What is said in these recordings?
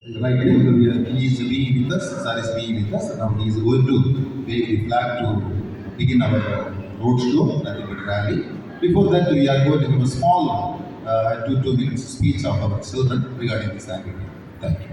Right now, he is being with us, Sir is being with us, and now he is going to wave the flag to begin our road show, that will be rally. Before that, we are going to give a small 2 minutes speech of our children regarding this activity. Thank you.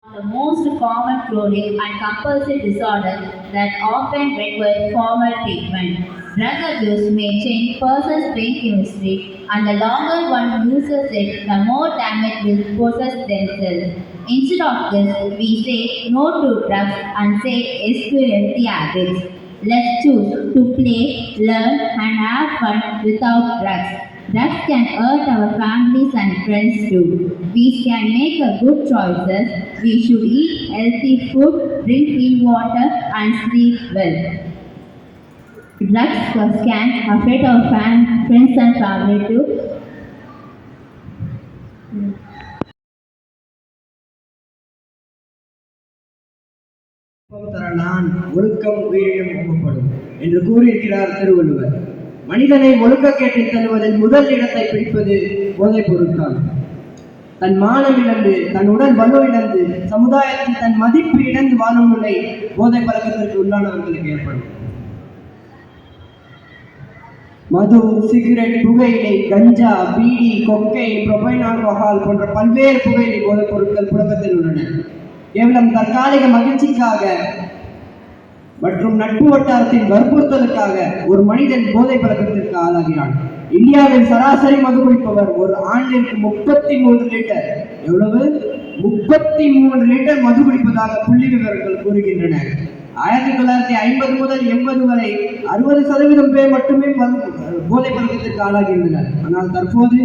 The most common chronic and compulsive disorder that often require formal treatment. Drug abuse may change person's brain chemistry, and the longer one uses it, the more damage will possess themselves. Instead of this, we say no to drugs and say yes to healthy habits. Let's choose to play, learn, and have fun without drugs. Drugs can hurt our families and friends too. We can make a good choices. We should eat healthy food, drink clean water, and sleep well. Drugs can affect our friends and family too. தரலான் ஒழுக்கம் உயிரினும் ஒப்பப்படும் என்று கூறியிருக்கிறார் திருவள்ளுவர். மனிதனை ஒழுக்கக்கேட்டில் தருவதில் முதல் இடத்தை பிடிப்பது போதைப் பொருட்கள். தன் மானம் இழந்து, தன் உடல் வலு இழந்து, சமுதாயத்தில் தன் மதிப்பு இழந்து வாழும் நிலை போதை பழக்கத்திற்கு உள்ளானவர்களுக்கு ஏற்படும். மது, சிகரெட், புகையிலை, கஞ்சா, பீடி, கொக்கை, புரோபைன் ஆல்கஹால் போன்ற பல்வேறு புகையிலை போதைப் பொருட்கள் புழக்கத்தில் உள்ளன. கேவலம் தற்காலிக மகிழ்ச்சிக்காக மற்றும் நட்பு வட்டாரத்தின் வற்புறுத்தலுக்காக ஒரு மனிதன் போதை பழக்கத்திற்கு ஆளாகிறான். இந்தியாவில் சராசரி மது குடிப்பவர் ஒரு ஆண்டிற்கு 33 லிட்டர், எவ்வளவு 33 லிட்டர் மது குடிப்பதாக புள்ளி விவரங்கள் கூறுகின்றன. 1950 முதல் 80 வரை 60% பேர் மட்டுமே போதை பழக்கத்திற்கு ஆளாகின்றனர். ஆனால் தற்போது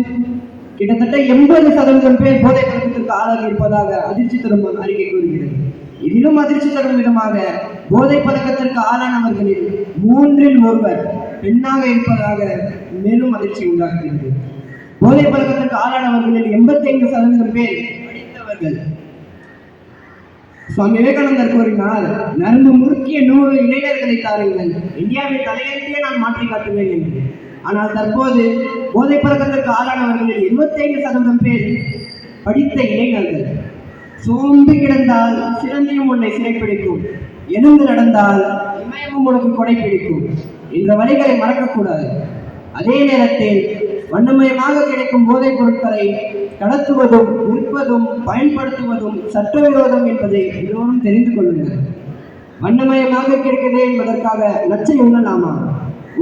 கிட்டத்தட்ட 80% பேர் போதை பழக்கத்திற்கு ஆளாகி இருப்பதாக அதிர்ச்சி தரும் அறிக்கை கூறுகிறது. இதிலும் அதிர்ச்சி தரும் விதமாக போதை பழக்கத்திற்கு ஆளானவர்களில் 3 ஒருவர் பெண்ணாக இருப்பதாக மேலும் அதிர்ச்சி உண்டாக்குகிறது. போதை பழக்கத்திற்கு ஆளானவர்களில் 85% பேர் படித்தவர்கள். சுவாமி விவேகானந்தர் கூறினார், நரம்பு முறுக்கிய 100 இளைஞர்களை தாருங்கள், இந்தியாவின் தலையெழுத்தையே நான் மாற்றி காட்டுவேன் என்று. ஆனால் தற்போது போதை பழக்கத்திற்கு ஆளானவர்களில் 75% பேர் படித்த இளைஞர்கள். சோம்பு கிடந்தால் சிறந்தியும் உன்னை சிறைப்பிடிக்கும், எழுந்து நடந்தால் இமயமும் உனக்கு கொடை பிடிக்கும் என்ற வழிகளை மறக்கக்கூடாது. அதே நேரத்தில் வண்ணமயமாக கிடைக்கும் போதைப் பொருட்களை கடத்துவதும், விற்பதும், பயன்படுத்துவதும் சட்டவிரோதம் என்பதை எல்லோரும் தெரிந்து கொள்ளுங்கள். வண்ணமயமாக கிடைக்குது என்பதற்காக நச்சை உண்ணலாமா?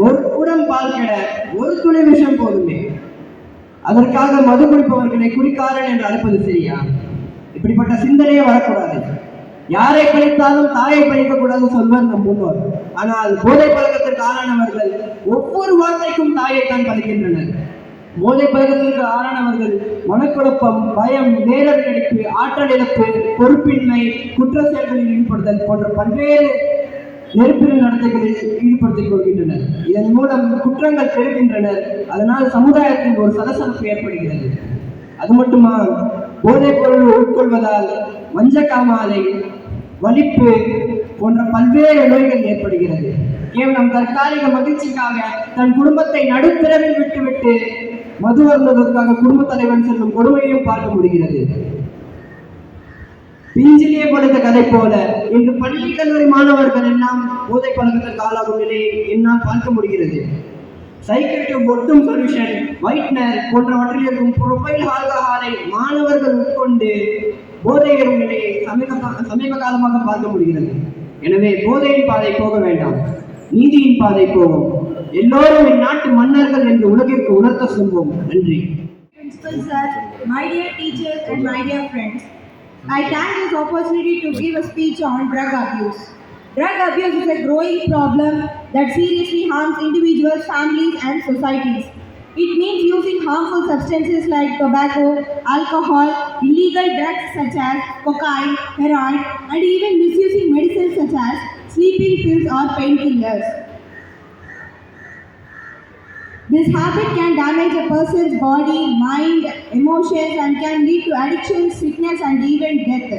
ஒரு குடம் பால் கெட ஒரு துளி விஷம் போதுமே. அதற்காக மது குடிப்பவர்களை குடிக்காரன் என்று அழைப்பது சரியா? இப்படிப்பட்ட சிந்தனையே வரக்கூடாது. யாரை பழித்தாலும் தாயை பழிக்கக்கூடாது சொல்வர் நம் முன்னோர். ஆனால் போதை பழக்கத்திற்கு ஆளானவர்கள் ஒவ்வொரு வார்த்தைக்கும் தாயைத்தான் பழிக்கின்றனர். போதை பழக்கத்திற்கு ஆளானவர்கள் மனக்குழப்பம், பயம், நேரம் நடிப்பு, ஆற்றல் இழப்பு, பொறுப்பின்மை, குற்ற செயல்களில் ஈடுபடுதல் போன்ற பல்வேறு நெருப்பில் நடத்தைகளில் ஈடுபடுத்திக் கொள்கின்றனர். இதன் மூலம் குற்றங்கள் பெறுகின்றனர். அதனால் சமுதாயத்தில் ஒரு சலசலப்பு ஏற்படுகிறது. அது மட்டுமா, போதைப் பொருள் உட்கொள்வதால் மஞ்சக்காமாலை, வலிப்பு போன்ற பல்வேறு நோய்கள் ஏற்படுகிறது. கேவலம் தற்காலிக மகிழ்ச்சிக்காக தன் குடும்பத்தை நடுத்தரவில் விட்டுவிட்டு மது வருவதற்காக குடும்ப தலைவன் செல்லும் கொடுமையையும் பார்க்க முடிகிறது. பிஞ்சிலேயே படுத்த கதை போல இன்று பள்ளி கல்லூரி மாணவர்கள் எல்லாம் போதை பழக்கத்திற்கு ஆளாகும் நிலையை என்னால் பார்க்க முடிகிறது. சைக்கிள் டு பொட்டும் சொல்யூஷன், ஒயிட்னர் போன்றவற்றில் இருக்கும் புரோபைல் ஆல்கஹாலை மாணவர்கள் உட்கொண்டு போதை ஏறும் நிலையை சமீப காலமாக பார்க்க முடிகிறது. எனவே போதையின் பாதை போக வேண்டாம், நீதியின் பாதை போவோம். எல்லோரும் இந்நாட்டு மன்னர்கள் என்று உலகிற்கு உணர்த்த சொல்வோம். நன்றி. Principal sir, my dear teachers and my dear friends, I take this opportunity to give a speech on drug abuse. Drug abuse is a growing problem that seriously harms individuals, families and societies. It means using harmful substances like tobacco, alcohol, illegal drugs such as cocaine, heroin, and even misusing medicines such as sleeping pills or painkillers. This habit can damage a person's body, mind, emotions, and can lead to addiction, sickness, and even death.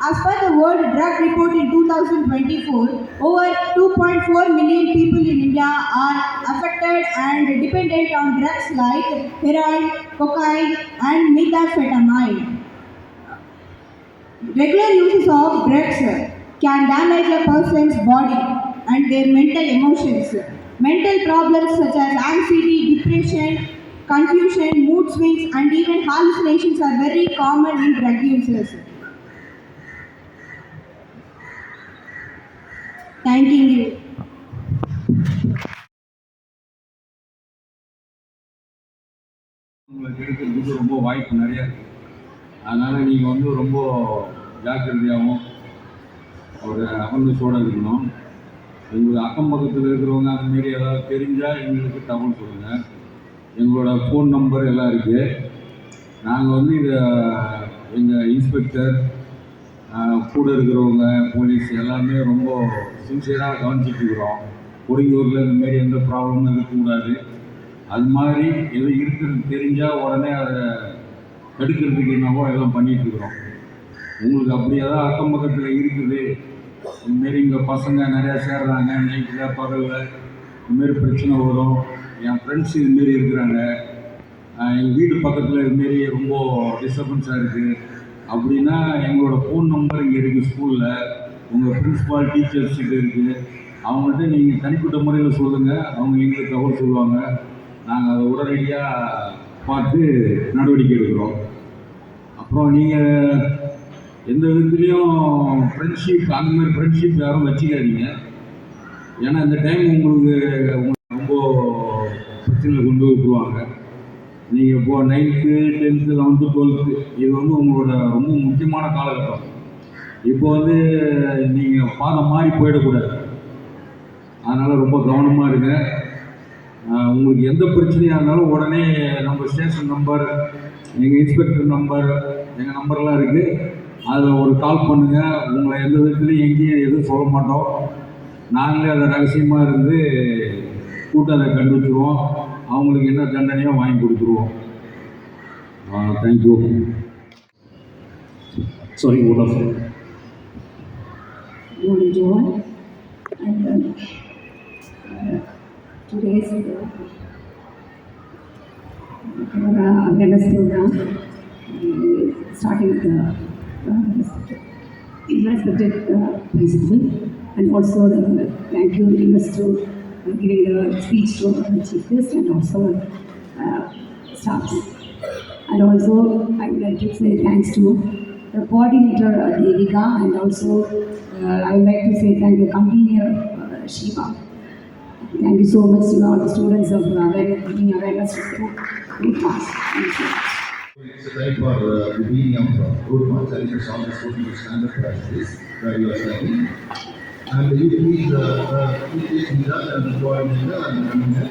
As per the World Drug Report in 2024, over 2.4 million people in India are affected and dependent on drugs like heroin, cocaine, and methamphetamine. Regular uses of drugs can damage a person's body and their mental emotions. Mental problems such as anxiety, depression, confusion, mood swings, and even hallucinations are very common in drug users. Thanking you. உங்களுக்கு எடுக்கிறதுக்கு ரொம்ப வாய்ப்பு நிறையா இருக்குது. அதனால் நீங்கள் வந்து ரொம்ப ஜாக்கிரதையாகவும் ஒரு அவேர்னஸோடு இருக்கணும். எங்களுக்கு அக்கம் பக்கத்தில் இருக்கிறவங்க அந்தமாரி ஏதாவது தெரிஞ்சால் எங்களுக்கு தகவல் சொல்லுங்கள். எங்களோட ஃபோன் நம்பர் எல்லாம் இருக்குது. நாங்கள் வந்து இதை எங்கள் இன்ஸ்பெக்டர் கூட இருக்கிறவங்க போலீஸ் எல்லாமே ரொம்ப சின்சியராக கவனிச்சிட்ருக்குறோம். பொறியூரில் இந்தமாரி எந்த ப்ராப்ளமும் இருக்கக்கூடாது. அது மாதிரி எது இருக்கிறது தெரிஞ்சால் உடனே அதை தடுக்கிறதுக்கு என்னவோ எல்லாம் பண்ணிகிட்ருக்குறோம். உங்களுக்கு அப்படி ஏதாவது அக்கம் பக்கத்தில் இருக்குது, இதுமாரி இங்கே பசங்க நிறையா சேர்றாங்க, நைட்டில் பகலில் இதுமாரி பிரச்சனை வரும், என் ஃப்ரெண்ட்ஸ் இதுமாரி இருக்கிறாங்க, எங்கள் வீடு பக்கத்தில் இதுமாரி ரொம்ப டிஸ்டர்பன்ஸாக இருக்குது அப்படின்னா எங்களோட ஃபோன் நம்பர் இங்கே இருக்குது ஸ்கூலில். உங்கள் பிரின்ஸிபால் டீச்சர்ஸ்கிட்ட இருக்குது. அவங்கள்ட்ட நீங்கள் தனிப்பட்ட முறையில் சொல்லுங்கள். அவங்க எங்களுக்கு தகவல் சொல்லுவாங்க. நாங்கள் அதை உடனடியாக பார்த்து நடவடிக்கை எடுக்கிறோம். அப்புறம் நீங்கள் எந்த விதத்துலேயும் ஃப்ரெண்ட்ஷிப் அந்தமாதிரி ஃப்ரெண்ட்ஷிப் யாரும் வச்சுக்காதீங்க. ஏன்னா இந்த டைம் உங்களுக்கு ரொம்ப பிரச்சனையில் கொண்டு விட்டுருவாங்க. நீங்கள் இப்போது 9th 10th 11th 12th இது வந்து உங்களோட ரொம்ப முக்கியமான காலகட்டம். இப்போ வந்து நீங்கள் பாதம் மாறி போயிடக்கூடாது. அதனால் ரொம்ப கவனமாக இருங்க. உங்களுக்கு எந்த பிரச்சனையாக இருந்தாலும் உடனே நம்ம ஸ்டேஷன் நம்பர், எங்கள் இன்ஸ்பெக்டர் நம்பர், எங்கள் நம்பர்லாம் இருக்குது. அதில் ஒரு கால் பண்ணுங்கள். உங்களை எந்த விதத்துலையும் எங்கேயும் எதுவும் சொல்ல மாட்டோம். நாங்களே அதை ரகசியமாக இருந்து கூட்ட அதை கண்டுபிடிச்சிருவோம். அவங்களுக்கு என்ன தண்டனையோ வாங்கி கொடுத்துருவோம். Thank you. Sorry, what of it? Morning to all. And today's awareness program starting with the respected principal, and also thank you very much to giving the speech to the chief guest and also staffs. And also I would like to say thanks to the coordinator Devika, and also I would like to say thank the convener Shiva. Thank you so much to all the students of giving awareness to road march. Thank you so much. It's a time for the beginning of road march. I request all the students to stand up as this, where you are standing. And you please take me up and the coordinator and the convener.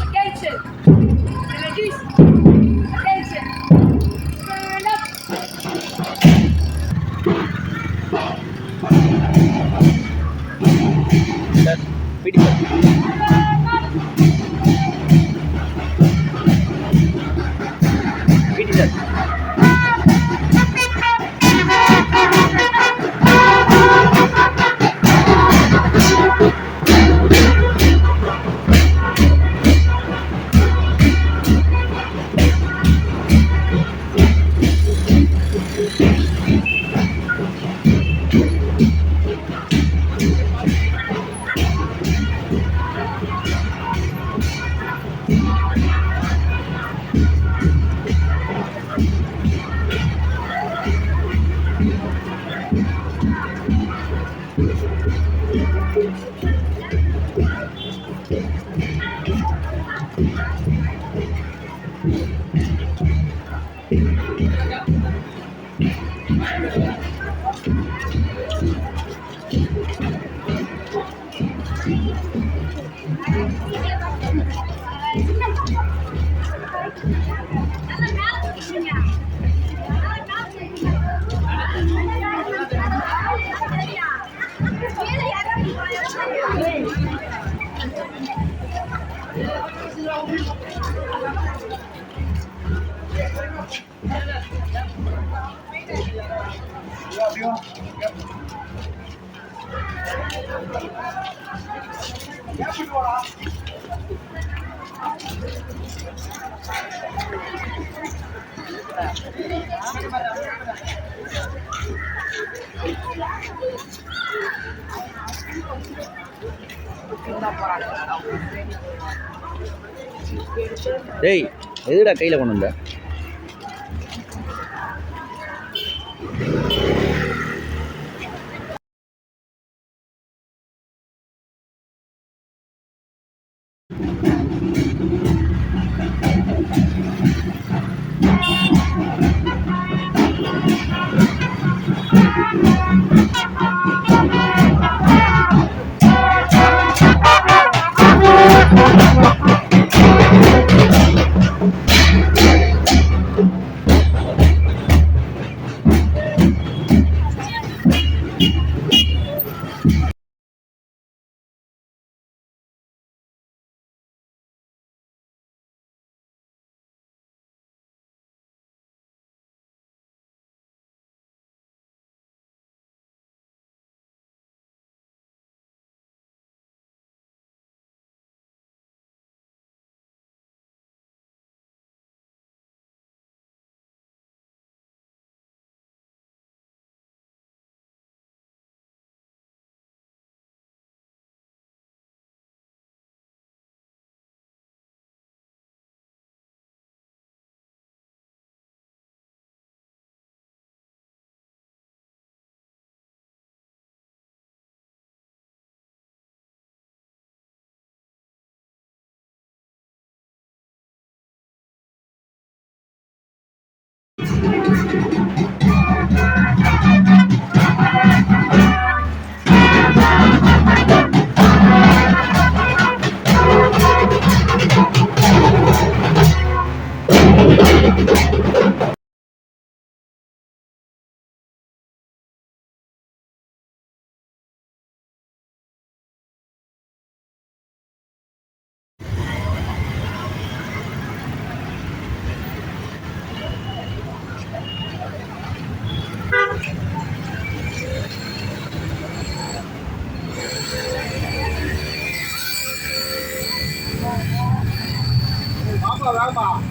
Attention! Ladies, attention! Stand up! டேய் எதுடா கையில் கொண்டு வந்த? Now,